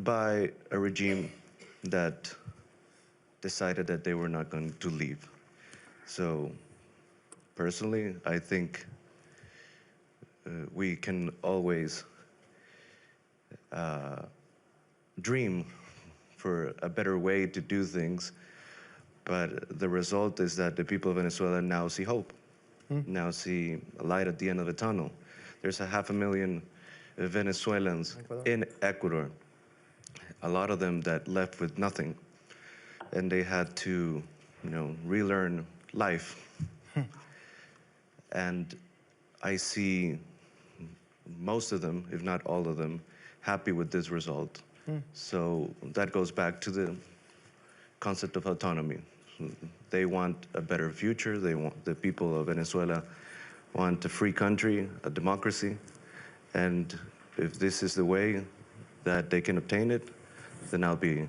by a regime that decided that they were not going to leave. So personally, I think we can always dream for a better way to do things, but the result is that the people of Venezuela now see hope, now see a light at the end of the tunnel. There's 500,000 Venezuelans in Ecuador, a lot of them that left with nothing, and they had to, relearn life. And I see most of them, if not all of them, happy with this result. So that goes back to the concept of autonomy. They want a better future. The people of Venezuela want a free country, a democracy. And if this is the way that they can obtain it, then I'll be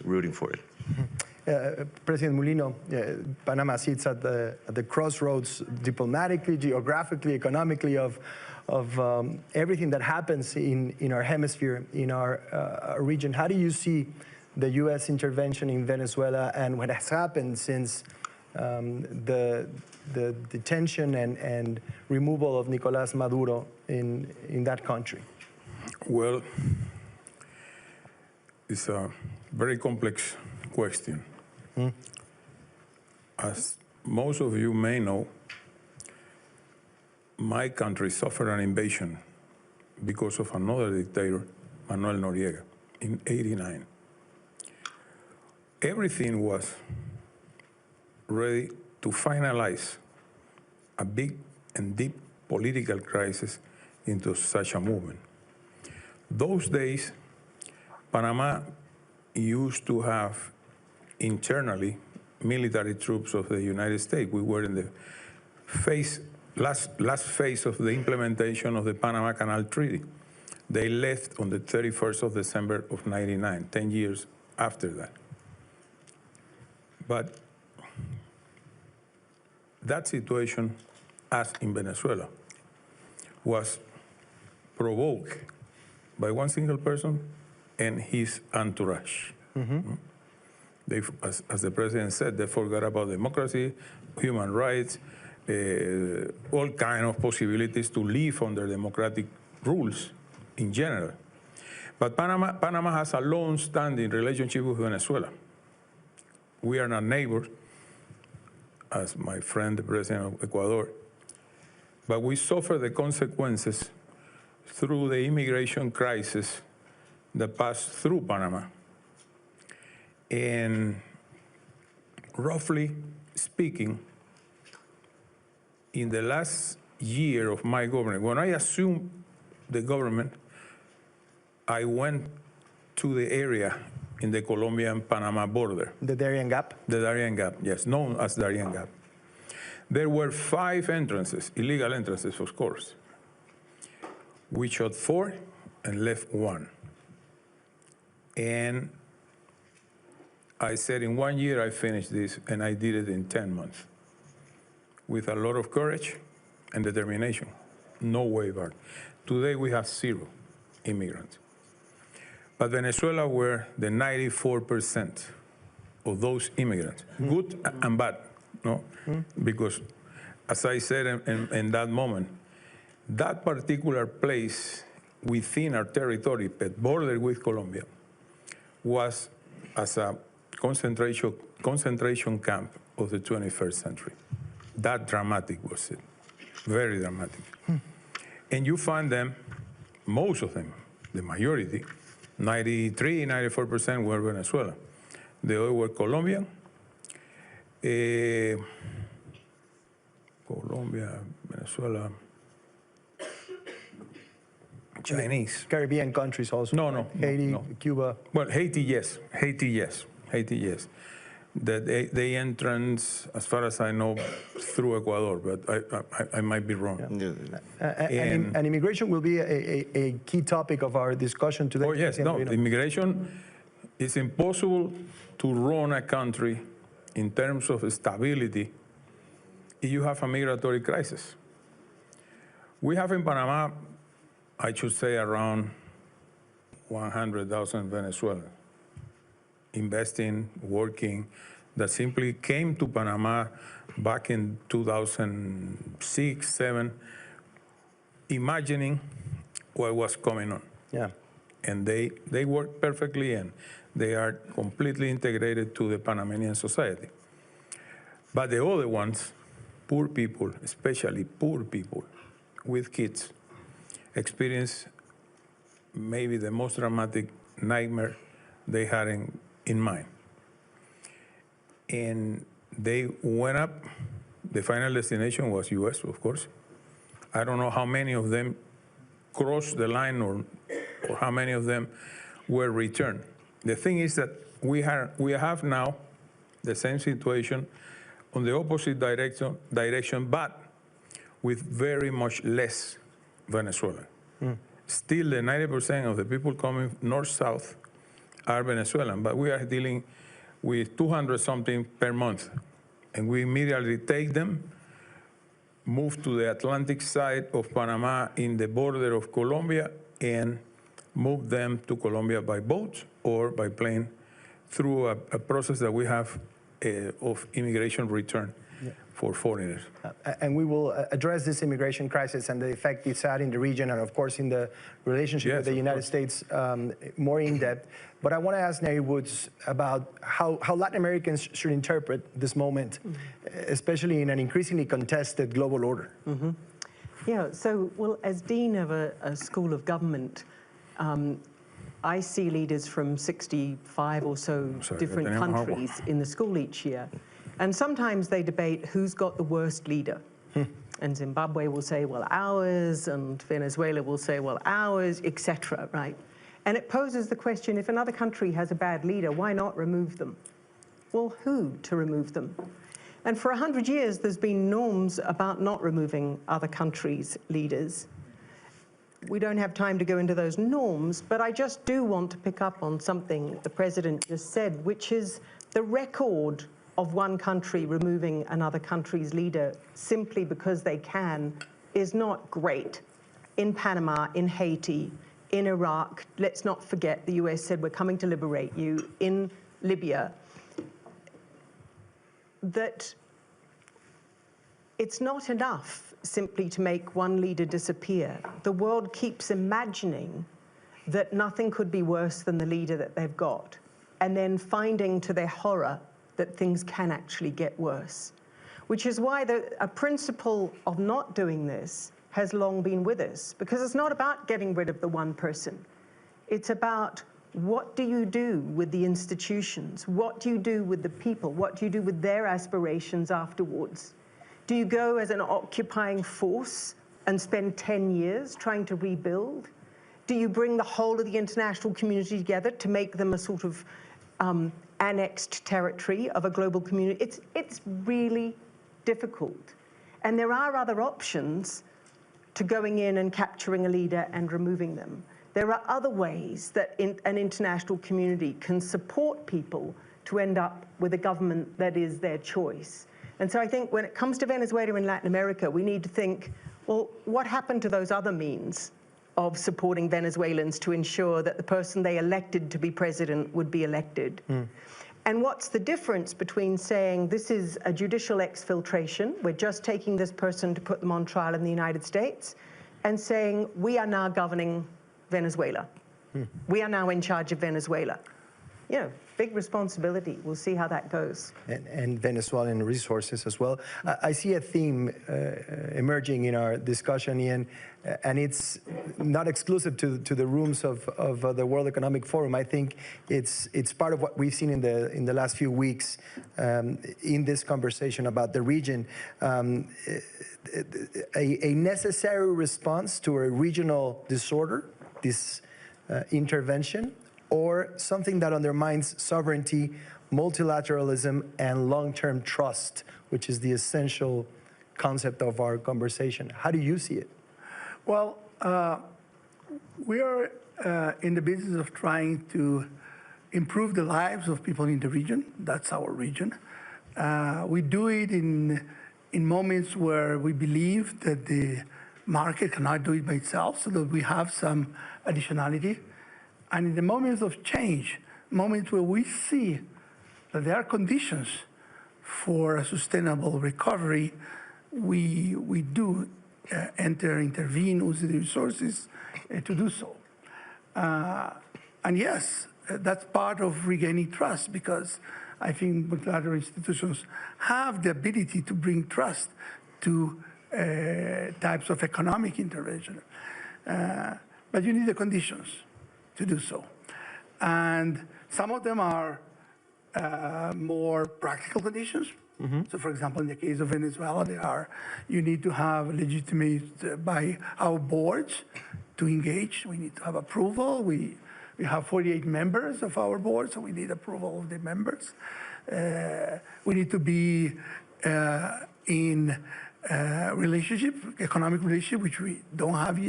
rooting for it. President Mulino, Panama sits at the crossroads diplomatically, geographically, economically of everything that happens in our hemisphere, in our region. How do you see the U.S. intervention in Venezuela and what has happened since the detention and removal of Nicolás Maduro in that country? Well, it's a very complex question. As most of you may know, my country suffered an invasion because of another dictator, Manuel Noriega, in '89. Everything was ready to finalize a big and deep political crisis into such a movement. Those days, Panama used to have internally military troops of the United States. We were in the last phase of the implementation of the Panama Canal Treaty. They left on the 31st of December of '99, 10 years after that. But that situation, as in Venezuela, was provoked by one single person and his entourage. They, as the president said, they forgot about democracy, human rights, all kinds of possibilities to live under democratic rules in general. But Panama has a long-standing relationship with Venezuela. We are not neighbors, as my friend, the president of Ecuador, but we suffer the consequences through the immigration crisis that passed through Panama. And roughly speaking, in the last year of my government, when I assumed the government, I went to the area in the Colombian-Panama border. The Darien Gap? The Darien Gap, yes, known as Darien Gap. There were 5 entrances, illegal entrances, of course. We shot 4 and left 1. And I said, in 1 year, I finished this, and I did it in 10 months. With a lot of courage and determination, no way back. Today, we have 0 immigrants. But Venezuela were the 94% of those immigrants, good and bad, no? Because, as I said in that moment, that particular place within our territory, but bordered with Colombia, was as a concentration camp of the 21st century. That dramatic was it, very dramatic. And you find them, most of them, the majority, 93, 94% were Venezuela. The other were Colombian, Venezuela, Chinese. Caribbean countries also. No. Haiti, Cuba. Well, Haiti, yes. They entrance, as far as I know, through Ecuador, but I might be wrong. And immigration will be a key topic of our discussion today. Oh, yes. No, immigration, it's impossible to run a country in terms of stability if you have a migratory crisis. We have in Panama, I should say, around 100,000 Venezuelans investing, working, that simply came to Panama back in 2006, 7, imagining what was coming on. Yeah. And they work perfectly, and they are completely integrated to the Panamanian society. But the other ones, poor people, especially poor people with kids, experience maybe the most dramatic nightmare they had in mind. And they went up. The final destination was US, of course. I don't know how many of them crossed the line or how many of them were returned. The thing is that we have now the same situation on the opposite direction, but with very much less Venezuelan. Still, the 90% of the people coming north-south are Venezuelan, but we are dealing with 200-something per month. And we immediately take them, move to the Atlantic side of Panama in the border of Colombia, and move them to Colombia by boat or by plane through a process that we have of immigration return for foreigners. And we will address this immigration crisis and the effect it's had in the region and, of course, in the relationship with the United States more in depth. But I want to ask Neri Woods about how Latin Americans should interpret this moment, especially in an increasingly contested global order. Yeah, so, well, as Dean of a School of Government, I see leaders from 65 or so different countries in the school each year. And sometimes they debate who's got the worst leader. And Zimbabwe will say, well, ours, and Venezuela will say, well, ours, etc., right? And it poses the question, if another country has a bad leader, why not remove them? Well, who to remove them? And for 100 years, there's been norms about not removing other countries' leaders. We don't have time to go into those norms, but I just do want to pick up on something the president just said, which is the record of one country removing another country's leader simply because they can is not great. In Panama, in Haiti, in Iraq, let's not forget the US said we're coming to liberate you, in Libya, that it's not enough simply to make one leader disappear. The world keeps imagining that nothing could be worse than the leader that they've got, and then finding to their horror that things can actually get worse, which is why a principle of not doing this has long been with us, because it's not about getting rid of the one person. It's about what do you do with the institutions? What do you do with the people? What do you do with their aspirations afterwards? Do you go as an occupying force and spend 10 years trying to rebuild? Do you bring the whole of the international community together to make them a sort of annexed territory of a global community? It's really difficult. And there are other options to going in and capturing a leader and removing them. There are other ways that an international community can support people to end up with a government that is their choice. And so I think when it comes to Venezuela and Latin America, we need to think, well, what happened to those other means of supporting Venezuelans to ensure that the person they elected to be president would be elected? And what's the difference between saying this is a judicial exfiltration, we're just taking this person to put them on trial in the United States, and saying we are now governing Venezuela. We are now in charge of Venezuela. You know, big responsibility. We'll see how that goes. And Venezuelan resources as well. I see a theme emerging in our discussion, Ian, and it's not exclusive to the rooms of the World Economic Forum. I think it's part of what we've seen in the last few weeks in this conversation about the region. A necessary response to a regional disorder, this intervention, or something that undermines sovereignty, multilateralism, and long-term trust, which is the essential concept of our conversation. How do you see it? Well, we are in the business of trying to improve the lives of people in the region. That's our region. We do it in moments where we believe that the market cannot do it by itself, so that we have some additionality. And in the moments of change, moments where we see that there are conditions for a sustainable recovery, we do intervene, use the resources to do so. And yes, that's part of regaining trust, because I think multilateral institutions have the ability to bring trust to types of economic intervention. But you need the conditions to do so. And some of them are more practical conditions. So for example, in the case of Venezuela, you need to have legitimate by our boards to engage. We need to have approval. We have 48 members of our board, so we need approval of the members. We need to be in economic relationship, which we don't have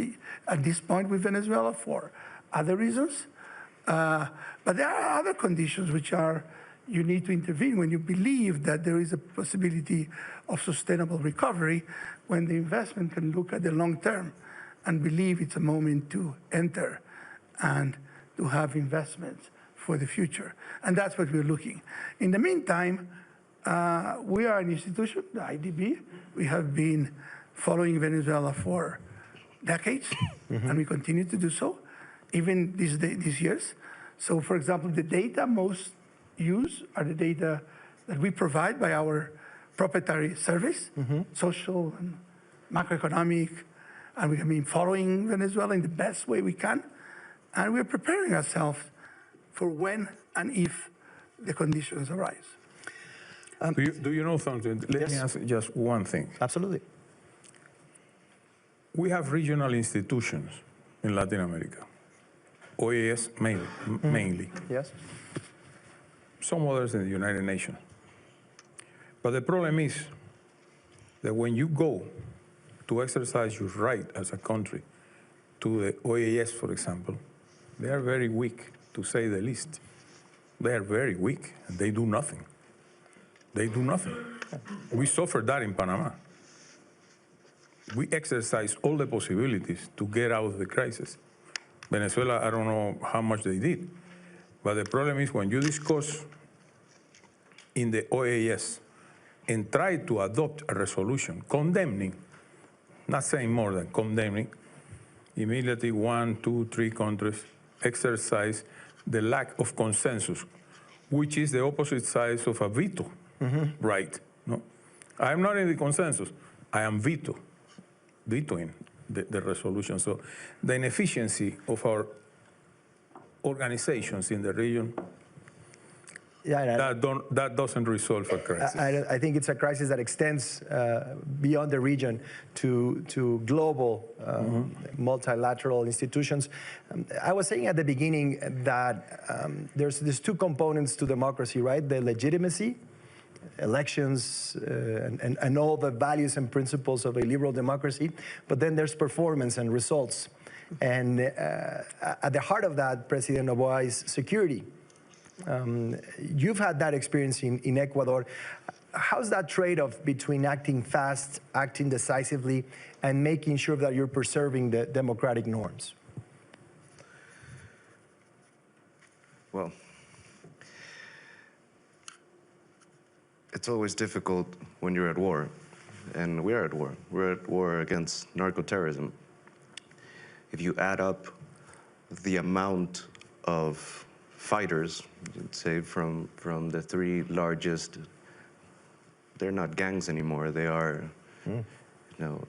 at this point with Venezuela for other reasons. But there are other conditions which are you need to intervene when you believe that there is a possibility of sustainable recovery, when the investment can look at the long term and believe it's a moment to enter and to have investments for the future. And that's what we're looking. In the meantime, we are an institution, the IDB. We have been following Venezuela for decades, and we continue to do so, even these years. So for example, the data most used are the data that we provide by our proprietary service, social and macroeconomic, and we have been following Venezuela in the best way we can, and we're preparing ourselves for when and if the conditions arise. Do you know something? Let me ask just one thing. Absolutely. We have regional institutions in Latin America, OAS mainly. Yes. Some others in the United Nations. But the problem is that when you go to exercise your right as a country to the OAS, for example, they are very weak, to say the least. They are very weak, and they do nothing. They do nothing. We suffered that in Panama. We exercised all the possibilities to get out of the crisis. Venezuela, I don't know how much they did, but the problem is when you discuss in the OAS and try to adopt a resolution condemning, not saying more than condemning, immediately 1, 2, 3 countries exercise the lack of consensus, which is the opposite side of a veto, right? No, I'm not in the consensus. I am vetoing the resolution. So the inefficiency of our organizations in the region, that doesn't resolve a crisis. I think it's a crisis that extends beyond the region to global multilateral institutions. I was saying at the beginning that there's two components to democracy, right? The legitimacy, elections, and all the values and principles of a liberal democracy, but then there's performance and results. And at the heart of that, President Noboa, is security. You've had that experience in Ecuador. How's that trade-off between acting fast, acting decisively, and making sure that you're preserving the democratic norms? Well, it's always difficult when you're at war, and we're at war. We're at war against narco-terrorism. If you add up the amount of fighters, say from the 3 largest, they're not gangs anymore. They are,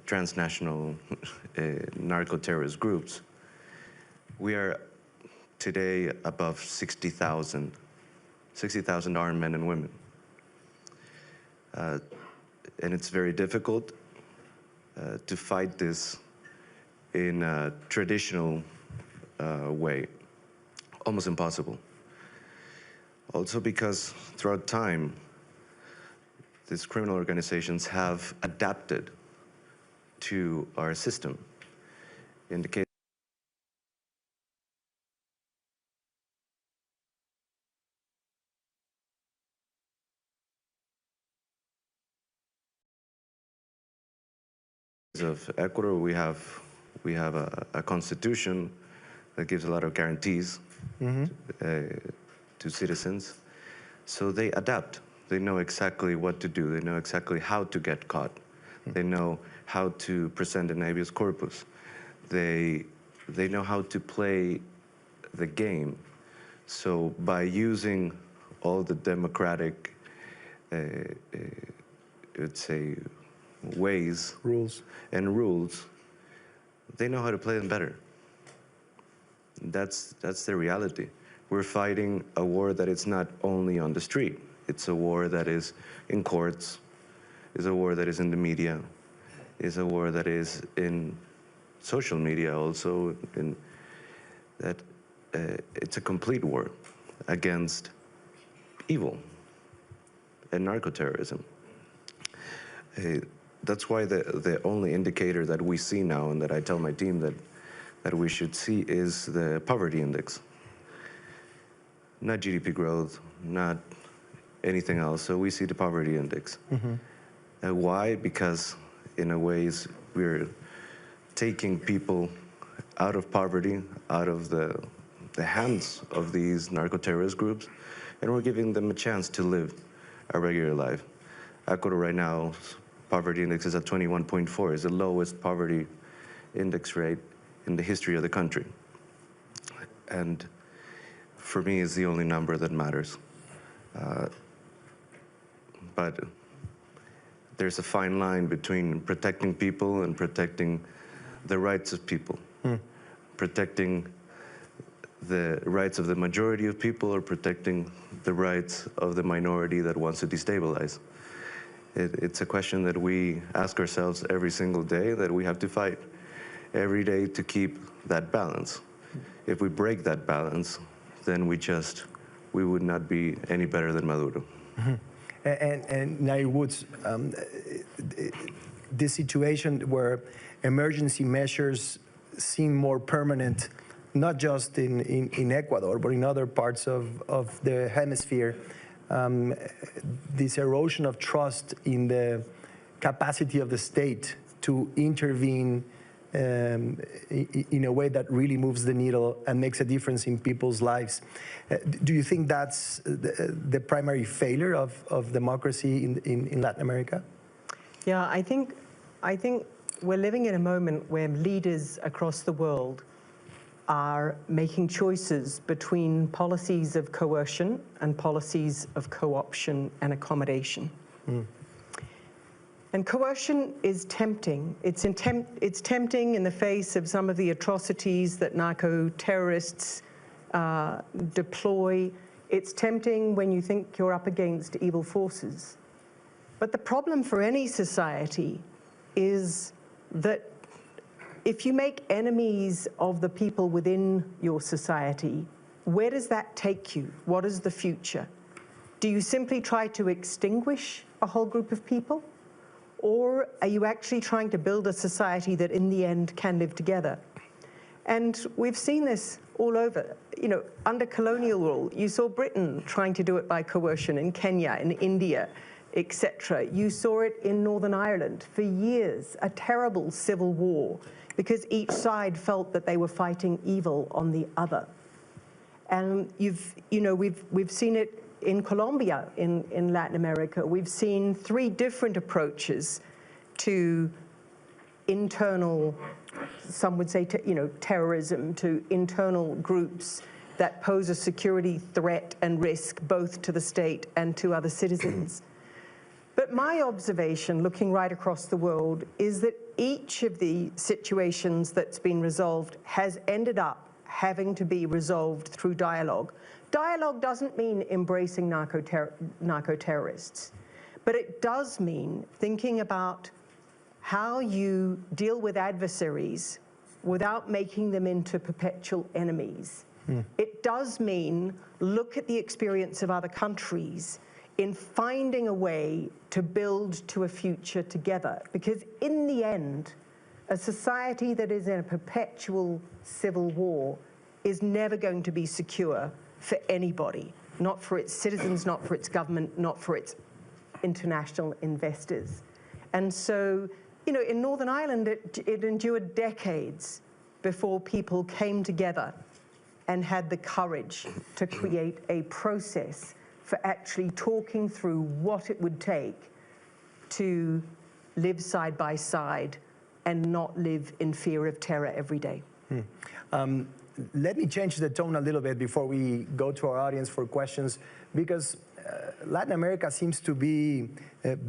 transnational narco-terrorist groups. We are today above 60,000 armed men and women. And it's very difficult to fight this in a traditional way, almost impossible. Also because throughout time, these criminal organizations have adapted to our system. In the case of Ecuador, we have a constitution that gives a lot of guarantees to citizens. So they adapt. They know exactly what to do. They know exactly how to get caught. They know how to present an habeas corpus. They know how to play the game. So by using all the democratic, let's say, ways Rules. and rules, they know how to play them better. That's the reality. We're fighting a war that is not only on the street. It's a war that is in courts, is a war that is in the media, is a war that is in social media also, in that it's a complete war against evil and narco-terrorism. That's why the only indicator that we see now and that I tell my team that we should see is the poverty index. Not GDP growth, not anything else. So we see the poverty index. Why? Because in a ways we're taking people out of poverty, out of the hands of these narco-terrorist groups, and we're giving them a chance to live a regular life. Ecuador right now, poverty index is at 21.4. It's the lowest poverty index rate in the history of the country. And for me, it's the only number that matters. But there's a fine line between protecting people and protecting the rights of people. Protecting the rights of the majority of people or protecting the rights of the minority that wants to destabilize. It's a question that we ask ourselves every single day, that we have to fight every day to keep that balance. If we break that balance, then we would not be any better than Maduro. And Nair Woods, this situation where emergency measures seem more permanent, not just in Ecuador, but in other parts of the hemisphere, this erosion of trust in the capacity of the state to intervene in a way that really moves the needle and makes a difference in people's lives. Do you think that's the primary failure of democracy in Latin America? Yeah, I think we're living in a moment where leaders across the world are making choices between policies of coercion and policies of co-option and accommodation. And coercion is tempting. It's tempting in the face of some of the atrocities that narco-terrorists deploy. It's tempting when you think you're up against evil forces. But the problem for any society is that if you make enemies of the people within your society, where does that take you? What is the future? Do you simply try to extinguish a whole group of people? Or are you actually trying to build a society that in the end can live together? And we've seen this all over. You know, under colonial rule, you saw Britain trying to do it by coercion in Kenya, in India, etc. You saw it in Northern Ireland for years, a terrible civil war, because each side felt that they were fighting evil on the other. And we've seen it in Colombia, in Latin America. We've seen three different approaches to internal, some would say, terrorism, to internal groups that pose a security threat and risk both to the state and to other citizens. But my observation, looking right across the world, is that each of the situations that's been resolved has ended up having to be resolved through dialogue. Dialogue doesn't mean embracing narco-terrorists, but it does mean thinking about how you deal with adversaries without making them into perpetual enemies. It does mean look at the experience of other countries in finding a way to build to a future together. Because in the end, a society that is in a perpetual civil war is never going to be secure for anybody, not for its citizens, not for its government, not for its international investors. And so, in Northern Ireland, it endured decades before people came together and had the courage to create a process for actually talking through what it would take to live side by side and not live in fear of terror every day. Let me change the tone a little bit before we go to our audience for questions, because Latin America seems to be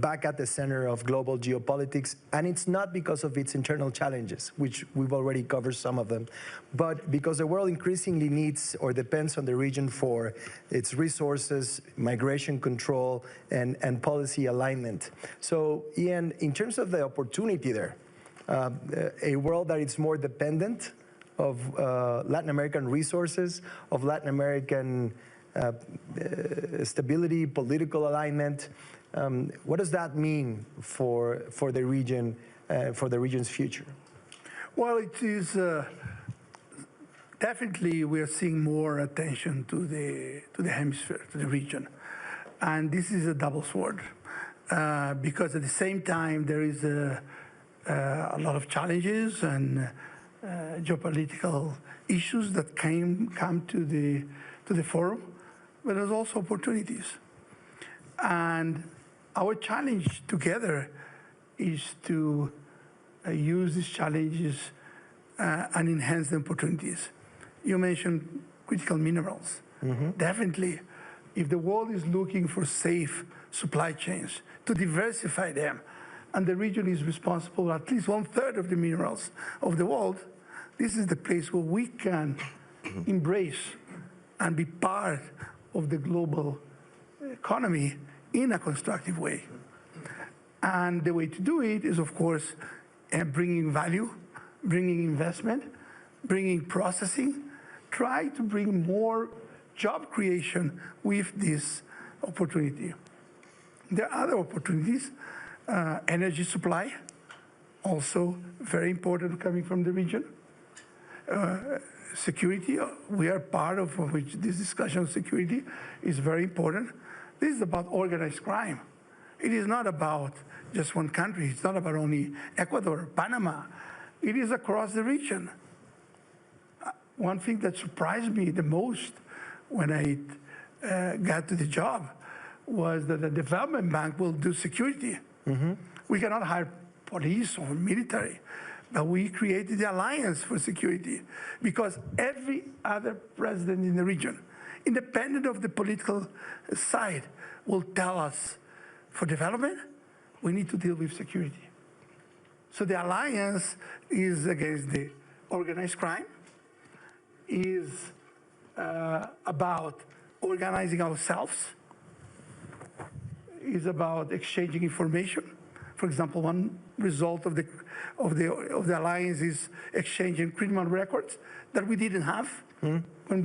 back at the center of global geopolitics, and it's not because of its internal challenges, which we've already covered some of them, but because the world increasingly needs or depends on the region for its resources, migration control, and policy alignment. So, Ian, in terms of the opportunity there, a world that is more dependent of Latin American resources, of Latin American stability, political alignment. What does that mean for the region, for the region's future? Well, it is definitely we are seeing more attention to the hemisphere, to the region, and this is a double sword because at the same time there is a lot of challenges and geopolitical issues that come to the forum, but there's also opportunities. And our challenge together is to use these challenges and enhance the opportunities. You mentioned critical minerals. Definitely, if the world is looking for safe supply chains, to diversify them, and the region is responsible for at least 1/3 of the minerals of the world, this is the place where we can embrace and be part of the global economy in a constructive way. And the way to do it is, of course, bringing value, bringing investment, bringing processing, try to bring more job creation with this opportunity. There are other opportunities. Energy supply, also very important coming from the region. Security, we are part of which this discussion of security is very important. This is about organized crime. It is not about just one country. It's not about only Ecuador, Panama. It is across the region. One thing that surprised me the most when I got to the job was that the development bank will do security. We cannot hire police or military, but we created the Alliance for Security because every other president in the region, independent of the political side, will tell us for development, we need to deal with security. So the Alliance is against the organized crime, is about organizing ourselves, is about exchanging information. For example, one result of the alliance is exchanging criminal records that we didn't have. When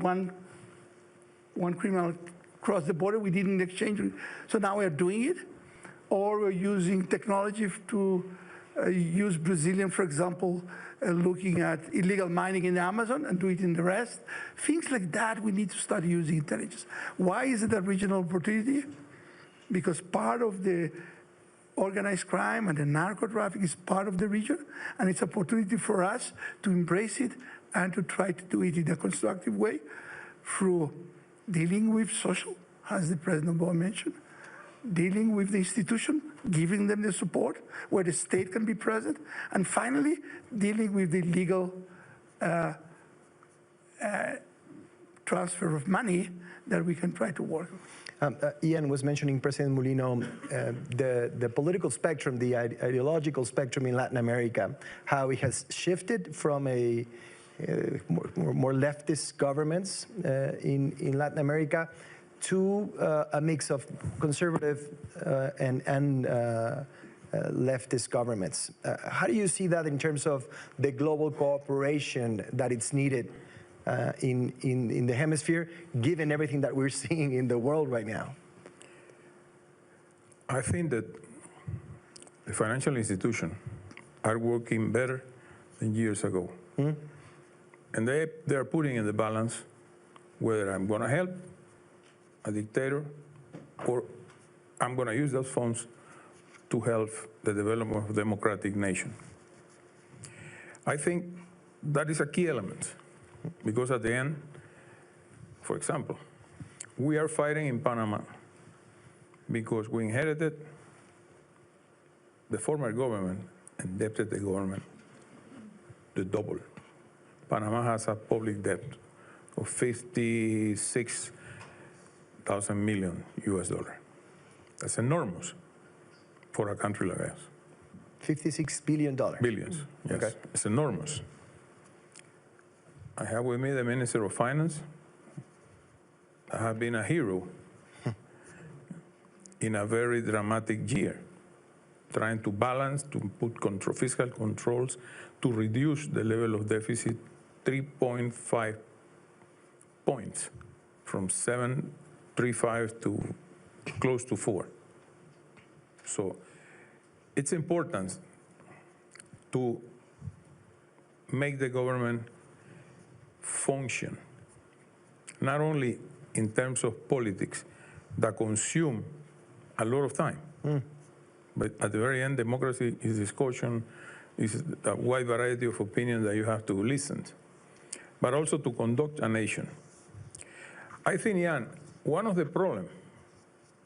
one criminal crossed the border, we didn't exchange it. So now we're doing it. Or we're using technology to use Brazilian, for example, looking at illegal mining in the Amazon and do it in the rest. Things like that, we need to start using intelligence. Why is it a regional opportunity? Because part of the organized crime and the narco-traffic is part of the region, and it's an opportunity for us to embrace it and to try to do it in a constructive way through dealing with social, as the President mentioned, dealing with the institution, giving them the support where the state can be present, and finally, dealing with the legal transfer of money that we can try to work on. Ian was mentioning, President Mulino, the political spectrum, the ideological spectrum in Latin America, how it has shifted from a more leftist governments in Latin America to a mix of conservative and leftist governments. How do you see that in terms of the global cooperation that it's needed in the hemisphere, given everything that we're seeing in the world right now? I think that the financial institutions are working better than years ago. And they are putting in the balance whether I'm going to help a dictator or I'm going to use those funds to help the development of a democratic nation. I think that is a key element. Because at the end, For example, we are fighting in Panama because we inherited the former government indebted the government the double. Panama has a public debt of 56,000 million US dollars. That's enormous for a country like us. $56 billion. Billions, yes. Okay. It's enormous. I have with me the Minister of Finance. I have been a hero in a very dramatic year, trying to balance, to put fiscal controls, to reduce the level of deficit 3.5 points, from 7.35 to close to 4. So it's important to make the government function, not only in terms of politics that consume a lot of time, but at the very end, democracy is discussion, is a wide variety of opinions that you have to listen to, but also to conduct a nation. I think, Jan, one of the problems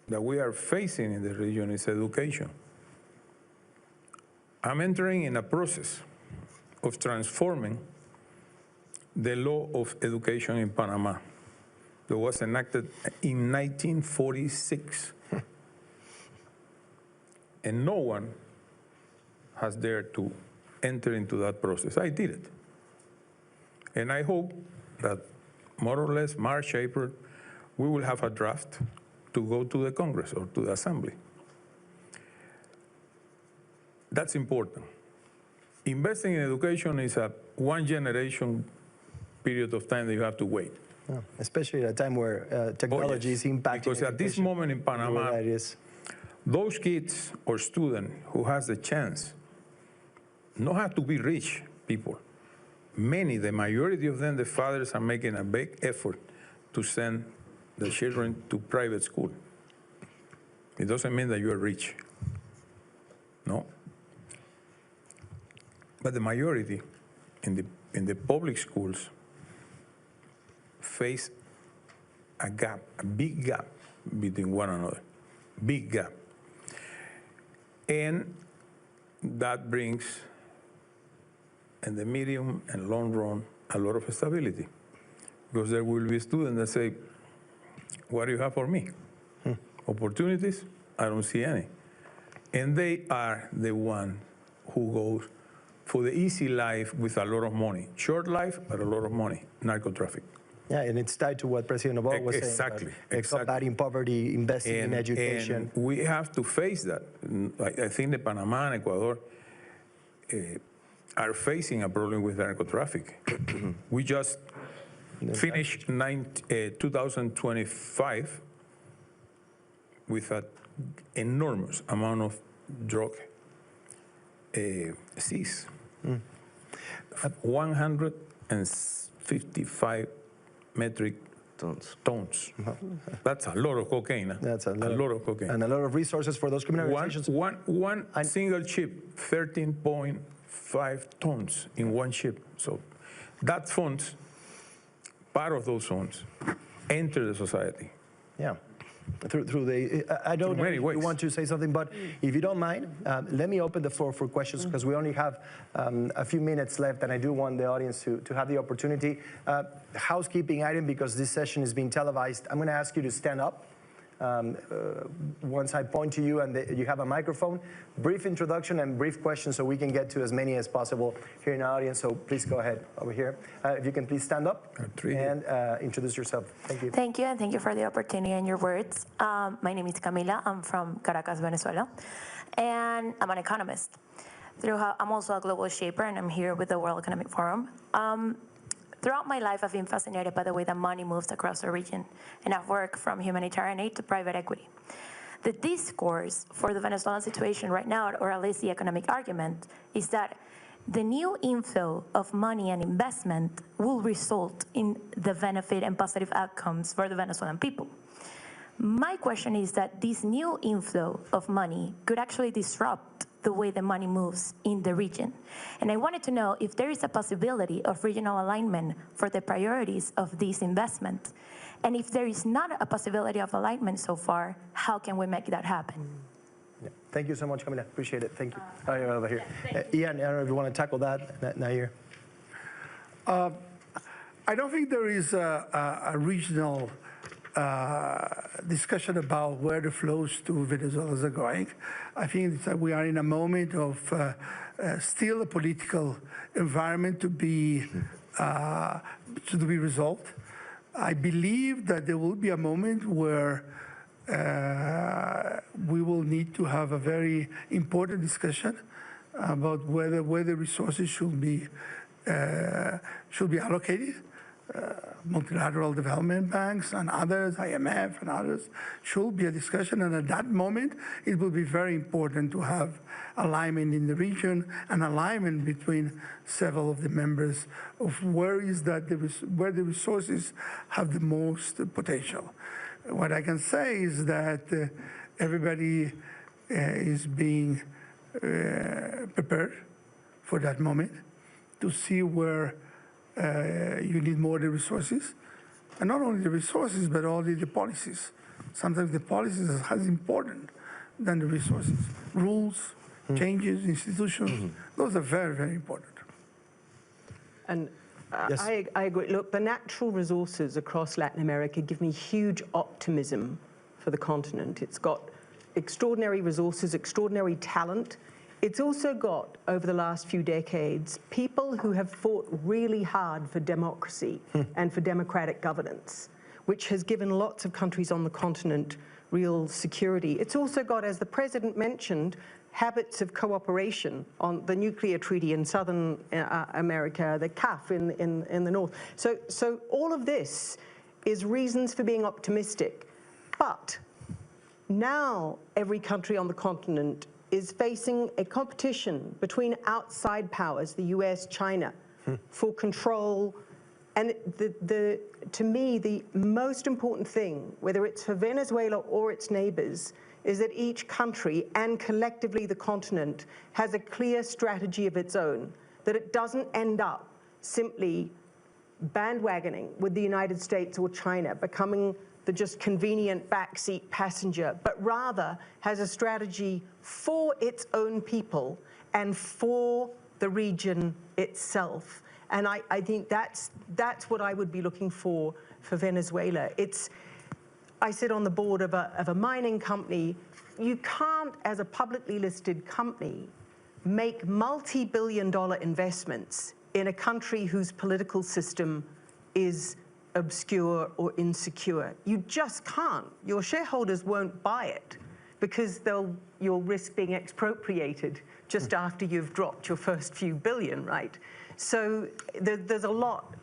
that we are facing in the region is education. I'm entering in a process of transforming the law of education in Panama that was enacted in 1946. And no one has dared to enter into that process. I did it. And I hope that more or less March, April, we will have a draft to go to the Congress or to the Assembly. That's important. Investing in education is a one-generation period of time that you have to wait. Yeah, especially at a time where technology is impacting Because at this moment in Panama, those kids or students who has the chance not have to be rich people. Many, the majority of them, the fathers are making a big effort to send the children to private school. It doesn't mean that you are rich. No. But the majority in the public schools face a gap, a big gap between one another, big gap. And that brings, in the medium and long run, a lot of stability. Because there will be students that say, what do you have for me? Opportunities? I don't see any. And they are the one who goes for the easy life with a lot of money. Short life, but a lot of money, narco-traffic. Yeah, and it's tied to what President Obama was saying. Exactly. Combating poverty, investing in education. And we have to face that. I think the Panama and Ecuador are facing a problem with narco-traffic. We just finished 2025 with an enormous amount of drug seized. 155 metric tons. That's a lot of cocaine. That's a lot of cocaine. And a lot of resources for those criminal organizations. One single ship, 13.5 tons in one ship. So that funds, part of those funds, enter the society. Yeah. Through the, I don't know if you want to say something, but if you don't mind, let me open the floor for questions because we only have a few minutes left and I do want the audience to have the opportunity. Housekeeping item, because this session is being televised, I'm going to ask you to stand up. Once I point to you and you have a microphone, brief introduction and brief questions so we can get to as many as possible here in the audience. So please go ahead over here. If you can please stand up and introduce yourself. Thank you. Thank you, and thank you for the opportunity and your words. My name is Camila. I'm from Caracas, Venezuela, and I'm an economist. I'm also a global shaper, and I'm here with the World Economic Forum. Throughout my life, I've been fascinated by the way that money moves across the region, and I've worked from humanitarian aid to private equity. The discourse for the Venezuelan situation right now, or at least the economic argument, is that the new inflow of money and investment will result in the benefit and positive outcomes for the Venezuelan people. My question is that this new inflow of money could actually disrupt the way the money moves in the region. And I wanted to know if there is a possibility of regional alignment for the priorities of this investment. And if there is not a possibility of alignment so far, how can we make that happen? Yeah. Thank you so much, Camila. Appreciate it. Thank you. Over here. Ian, I don't know if you want to tackle that, Nair. I don't think there is a regional discussion about where the flows to Venezuela are going. I think that we are in a moment of still a political environment to be resolved. I believe that there will be a moment where we will need to have a very important discussion about where the resources should be allocated. Multilateral development banks and others, IMF and others, should be a discussion. And at that moment, it will be very important to have alignment in the region and alignment between several of the members of where the resources have the most potential. What I can say is that everybody is being prepared for that moment to see where you need more of the resources, and not only the resources, but also the policies. Sometimes the policies are as important than the resources. Rules, changes, institutions, those are very, very important. And Yes. I agree. Look, the natural resources across Latin America give me huge optimism for the continent. It's got extraordinary resources, extraordinary talent. It's also got, over the last few decades, people who have fought really hard for democracy and for democratic governance, which has given lots of countries on the continent real security. It's also got, as the President mentioned, habits of cooperation on the nuclear treaty in Southern America, the CAF in the north. So all of this is reasons for being optimistic. But now every country on the continent is facing a competition between outside powers, the US, China, for control. And to me, the most important thing, whether it's for Venezuela or its neighbors, is that each country and collectively the continent has a clear strategy of its own, that it doesn't end up simply bandwagoning with the United States or China, becoming the just convenient backseat passenger, but rather has a strategy for its own people and for the region itself. And I think that's what I would be looking for Venezuela. I sit on the board of a mining company. You can't, as a publicly listed company, make multi-billion-dollar investments in a country whose political system is obscure or insecure. You just can't. Your shareholders won't buy it because you'll risk being expropriated just after you've dropped your first few billion, right? So there's a lot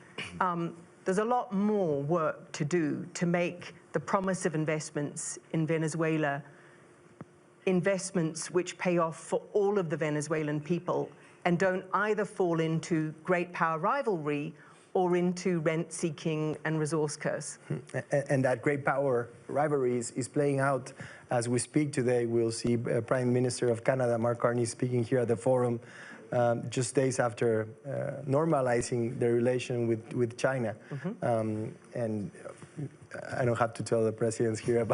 more work to do to make the promise of investments in Venezuela investments which pay off for all of the Venezuelan people and don't either fall into great power rivalry or into rent-seeking and resource curse. And that great power rivalry is playing out as we speak today. We'll see Prime Minister of Canada, Mark Carney, speaking here at the forum just days after normalizing the relation with China. And I don't have to tell the presidents here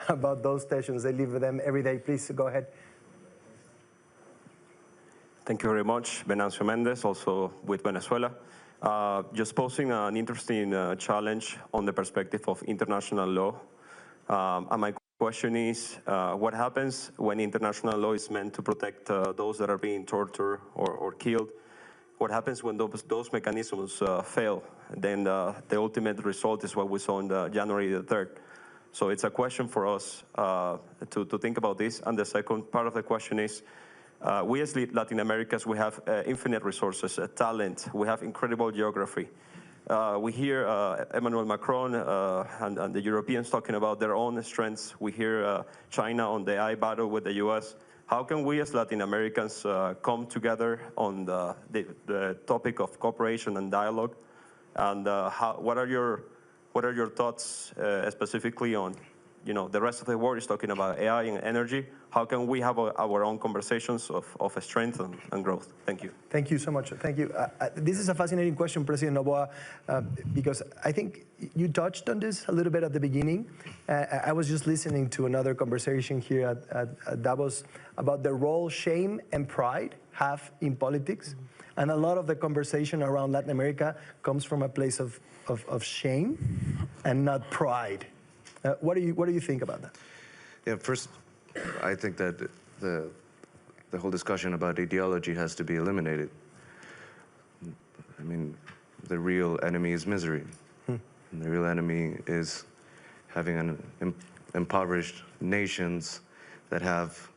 about those tensions. They live with them every day. Please go ahead. Thank you very much. Venancio Mendez, also with Venezuela. Just posing an interesting challenge on the perspective of international law. And my question is, what happens when international law is meant to protect those that are being tortured or killed? What happens when those mechanisms fail? Then the ultimate result is what we saw on January the 3rd. So it's a question for us to think about this. And the second part of the question is, we as Latin Americans, we have infinite resources, talent, we have incredible geography. We hear Emmanuel Macron and the Europeans talking about their own strengths. We hear China on the eye battle with the US. How can we as Latin Americans come together on the topic of cooperation and dialogue? And what are your thoughts specifically on the rest of the world is talking about AI and energy. How can we have our own conversations of strength and growth? Thank you. Thank you so much. Thank you. This is a fascinating question, President Noboa, because I think you touched on this a little bit at the beginning. I was just listening to another conversation here at Davos about the role shame and pride have in politics. And a lot of the conversation around Latin America comes from a place of shame and not pride. What do you think about that? Yeah, first, I think that the whole discussion about ideology has to be eliminated. I mean, the real enemy is misery. And the real enemy is having impoverished nations that have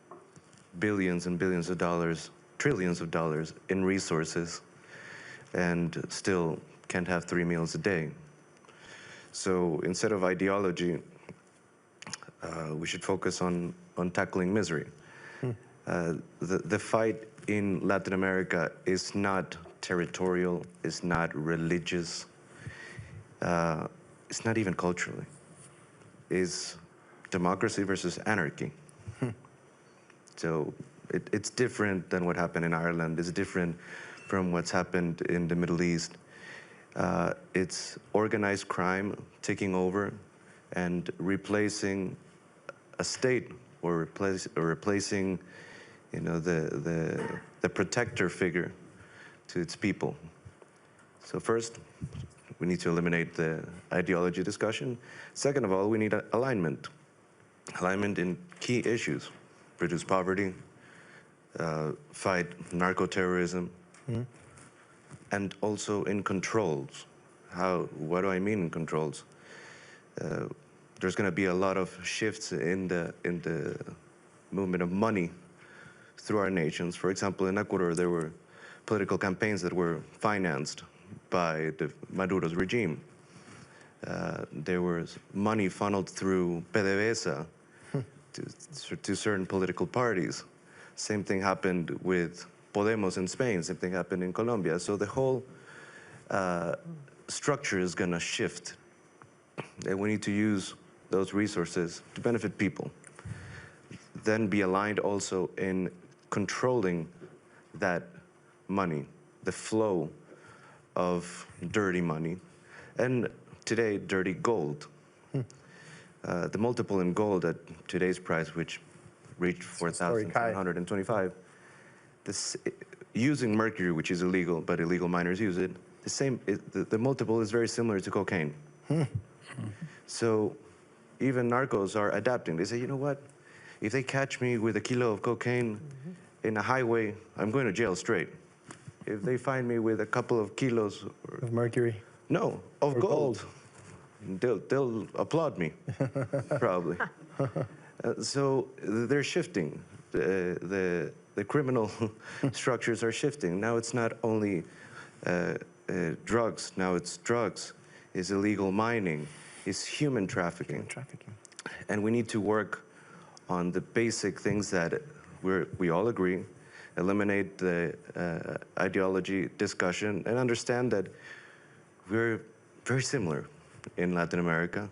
billions and billions of dollars, trillions of dollars in resources, and still can't have 3 meals a day. So instead of ideology, we should focus on tackling misery. The fight in Latin America is not territorial, it's not religious, it's not even culturally. It's democracy versus anarchy. So it's different than what happened in Ireland. It's different from what's happened in the Middle East. It's organized crime taking over and replacing a state, or replacing, the protector figure to its people. So first, we need to eliminate the ideology discussion. Second of all, we need alignment. Alignment in key issues: reduce poverty, fight narco-terrorism, and also in controls. What do I mean in controls? There's going to be a lot of shifts in the movement of money through our nations. For example, in Ecuador, there were political campaigns that were financed by Maduro's regime. There was money funneled through PDVSA to certain political parties. Same thing happened with Podemos in Spain. Same thing happened in Colombia. So the whole structure is going to shift. And we need to use those resources to benefit people. Then be aligned also in controlling that money, the flow of dirty money, and today, dirty gold. The multiple in gold at today's price, which reached 4,725, using mercury, which is illegal, but illegal miners use it, the multiple is very similar to cocaine. So even narcos are adapting. They say, you know what? If they catch me with a kilo of cocaine in a highway, I'm going to jail straight. If they find me with a couple of kilos of mercury? No, of gold. They'll applaud me, probably. So they're shifting. The criminal structures are shifting. Now it's not only drugs. Now it's drugs. It's illegal mining. It's human trafficking. And we need to work on the basic things that we all agree, eliminate the ideology discussion, and understand that we're very similar in Latin America.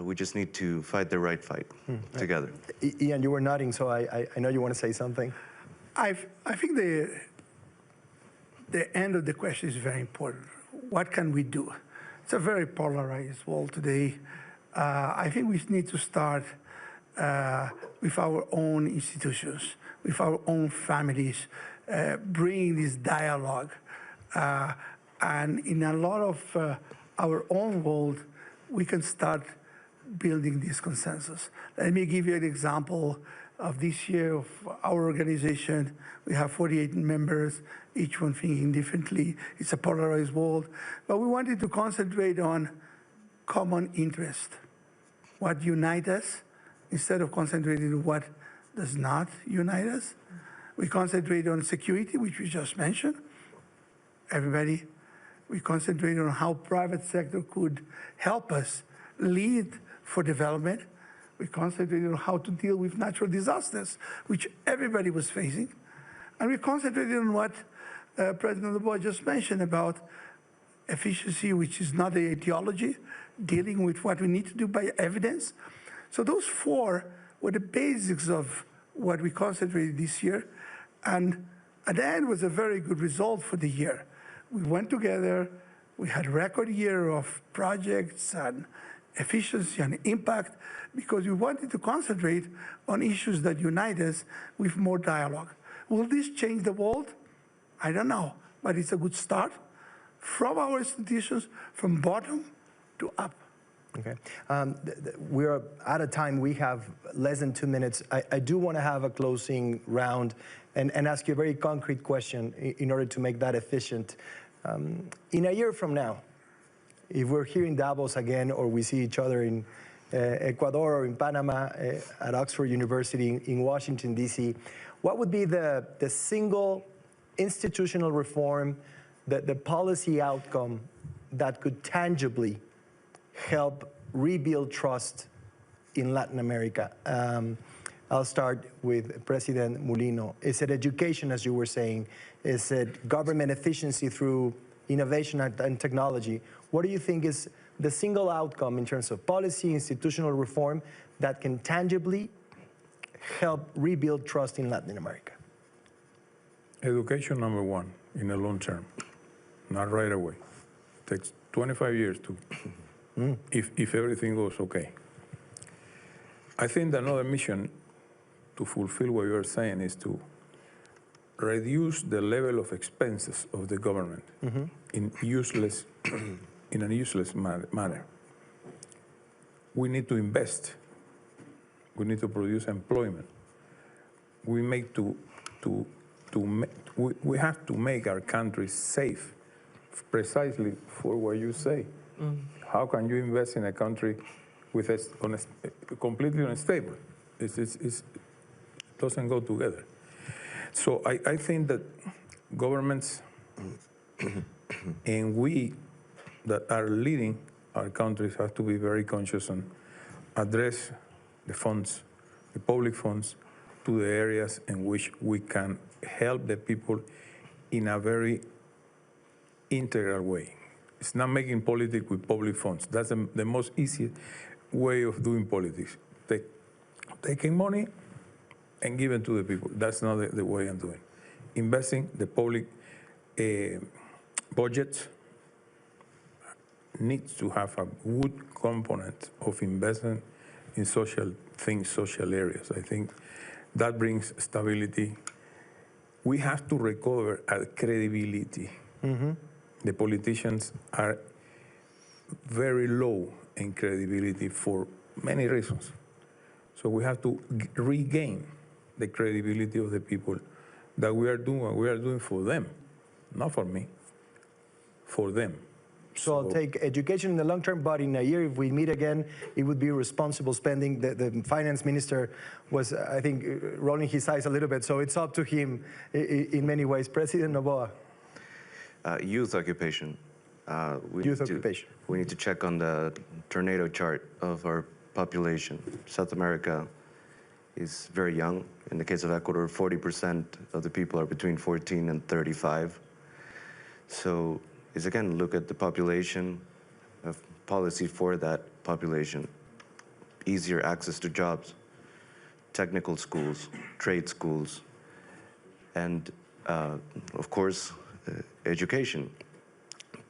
We just need to fight the right fight together. Ian, you were nodding, so I know you want to say something. I think the end of the question is very important. What can we do? It's a very polarized world today. I think we need to start with our own institutions, with our own families, bringing this dialogue. And in a lot of our own world, we can start building this consensus. Let me give you an example of this year of our organization. We have 48 members, each one thinking differently. It's a polarized world. But we wanted to concentrate on common interest, what unites us, instead of concentrating on what does not unite us. We concentrate on security, which we just mentioned. Everybody. We concentrate on how private sector could help us lead for development. We concentrated on how to deal with natural disasters, which everybody was facing. And we concentrated on what President Noboa just mentioned about efficiency, which is not the ideology, dealing with what we need to do by evidence. So those four were the basics of what we concentrated this year. And at the end was a very good result for the year. We went together, we had a record year of projects and efficiency and impact because we wanted to concentrate on issues that unite us with more dialogue. Will this change the world? I don't know, but it's a good start from our institutions, from bottom to up. Okay. We're out of time. We have less than 2 minutes. I do want to have a closing round and ask you a very concrete question in order to make that efficient. In a year from now, if we're here in Davos again, or we see each other in Ecuador or in Panama, at Oxford University, in Washington, D.C., what would be the single institutional reform, the policy outcome that could tangibly help rebuild trust in Latin America? I'll start with President Mulino. Is it education, as you were saying? Is it government efficiency through innovation and technology? What do you think is the single outcome in terms of policy, institutional reform that can tangibly help rebuild trust in Latin America? Education, number one, in the long term, not right away. It takes 25 years to, if everything goes okay. I think another mission to fulfill what you're saying is to reduce the level of expenses of the government in a useless manner. We need to invest. We need to produce employment. We have to make our country safe, precisely for what you say. How can you invest in a country with completely unstable? It doesn't go together. So I think that governments and we that are leading our countries have to be very conscious and address the funds, the public funds, to the areas in which we can help the people in a very integral way. It's not making politics with public funds. That's the most easy way of doing politics. Taking money and giving to the people. That's not the way I'm doing. Investing the public budget needs to have a good component of investment in social things, social areas. I think that brings stability. We have to recover our credibility. The politicians are very low in credibility for many reasons. So we have to regain the credibility of the people that we are doing what we are doing for them, not for me, for them. So I'll take education in the long term, but in a year, if we meet again, it would be responsible spending. The finance minister was, I think, rolling his eyes a little bit, so it's up to him in many ways. President Noboa. Youth occupation. Youth occupation. We need to check on the tornado chart of our population. South America is very young. In the case of Ecuador, 40% of the people are between 14 and 35. So is again, look at the population, of policy for that population, easier access to jobs, technical schools, trade schools, and of course, education.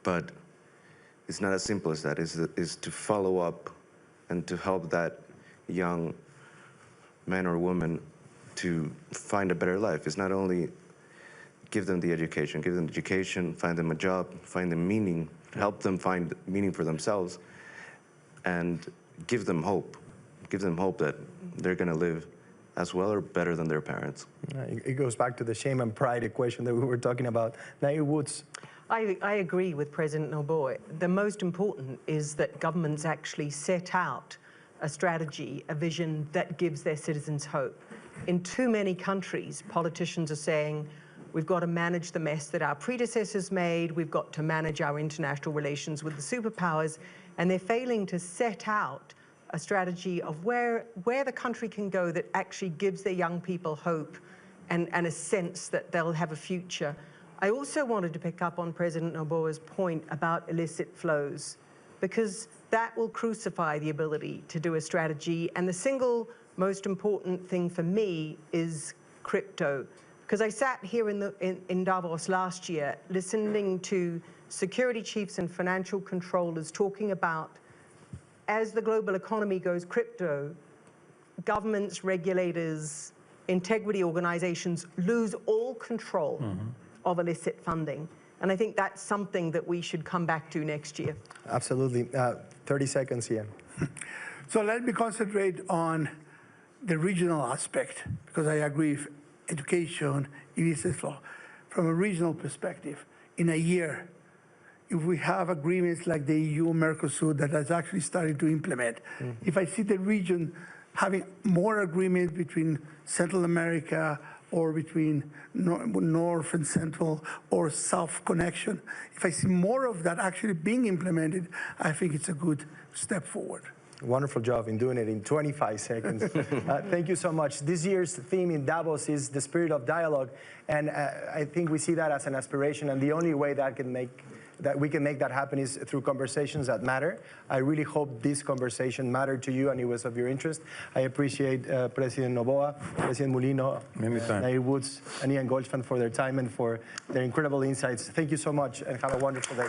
But it's not as simple as that. Is to follow up and to help that young man or woman to find a better life. It's not only give them the education, find them a job, find them meaning, help them find meaning for themselves, and give them hope. Give them hope that they're going to live as well or better than their parents. It goes back to the shame and pride equation that we were talking about. Nair Woods. I agree with President Noboa. The most important is that governments actually set out a strategy, a vision that gives their citizens hope. In too many countries, politicians are saying, we've got to manage the mess that our predecessors made, we've got to manage our international relations with the superpowers, and they're failing to set out a strategy of where the country can go that actually gives their young people hope and a sense that they'll have a future. I also wanted to pick up on President Noboa's point about illicit flows, because that will crucify the ability to do a strategy. And the single most important thing for me is crypto. Because I sat here in Davos last year listening to security chiefs and financial controllers talking about, as the global economy goes crypto, governments, regulators, integrity organizations lose all control of illicit funding. And I think that's something that we should come back to next year. Absolutely. 30 seconds here. So let me concentrate on the regional aspect, because I agree with education, illicit law. From a regional perspective, in a year, if we have agreements like the EU-Mercosur that has actually started to implement, if I see the region having more agreements between Central America or between North and Central or South connection, if I see more of that actually being implemented, I think it's a good step forward. Wonderful job in doing it in 25 seconds. Thank you so much. This year's theme in Davos is the spirit of dialogue, and I think we see that as an aspiration, and the only way that we can make that happen is through conversations that matter. I really hope this conversation mattered to you and it was of your interest. I appreciate President Noboa, President Mulino, Nair Woods, and Ian Goldschmidt for their time and for their incredible insights. Thank you so much and have a wonderful day.